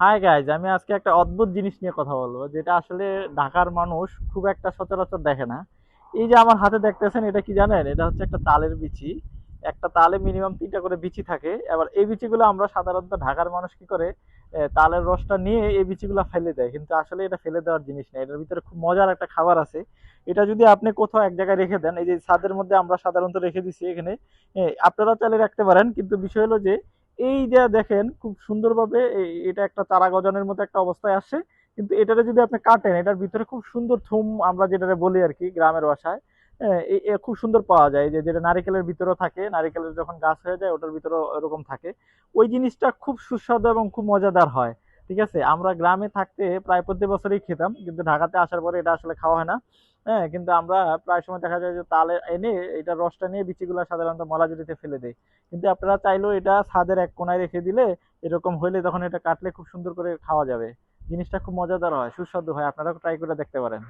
Hi guys, আমি আজকে একটা অদ্ভুত জিনিস নিয়ে কথা বলবো, যেটা আসলে ঢাকার মানুষ খুব একটা সচরাচর দেখে না। এই যে আমার হাতে দেখতেছেন, এটা কি জানেন? এটা হচ্ছে একটা তালের বিচি। একটা তালে মিনিমাম 3টা করে বিচি থাকে। এবার এই বিচিগুলো আমরা সাধারণত ঢাকার মানুষ কি করে, তালের রসটা নিয়ে এই বিচিগুলো ফেলে দেয়, কিন্তু আসলে এটা ফেলে দেওয়ার জিনিস না। এটার ভিতরে খুব মজার একটা খাবার আছে। এটা যদি আপনি কোথাও এক জায়গায় রেখে দেন, এই যে ছাদের মধ্যে আমরা সাধারণত রেখে দিছি এখানে, আপনারা চাইলে রাখতে পারেন, কিন্তু বিষয় হলো যে এই যে দেখেন খুব সুন্দরভাবে এটা একটা চারা গজানোর মতো একটা অবস্থায় আসছে। কিন্তু এটারে যদি আপনি কাটেন, এটার ভিতরে খুব সুন্দর থুম আমরা যেটারে বলি আর কি গ্রামের ভাষায়, খুব সুন্দর পাওয়া যায়। যে যেটা নারিকেলের ভিতরেও থাকে, নারিকেলের যখন গাছ হয়ে যায় ওটার ভিতরেও এরকম থাকে। ওই জিনিসটা খুব সুস্বাদু এবং খুব মজাদার হয়। ঠিক আছে, আমরা গ্রামে থাকতে প্রায় প্রতি বছরই খেতাম, কিন্তু ঢাকাতে আসার পরে এটা আসলে খাওয়া হয় না। হ্যাঁ, কিন্তু আমরা প্রায় সময় দেখা যায় যে তালে এনে এটা রসটা নিয়ে বিচিগুলা সাধারণত মলাজুরিতে ফেলে দেই। কিন্তু আপনারা চাইলেও এটা ছাদের এক কোনায় রেখে দিলে, এরকম হইলে তখন এটা কাটলে খুব সুন্দর করে খাওয়া যাবে। জিনিসটা খুব মজাদার হয়, সুস্বাদু হয়, আপনারা ট্রাই করে দেখতে পারেন।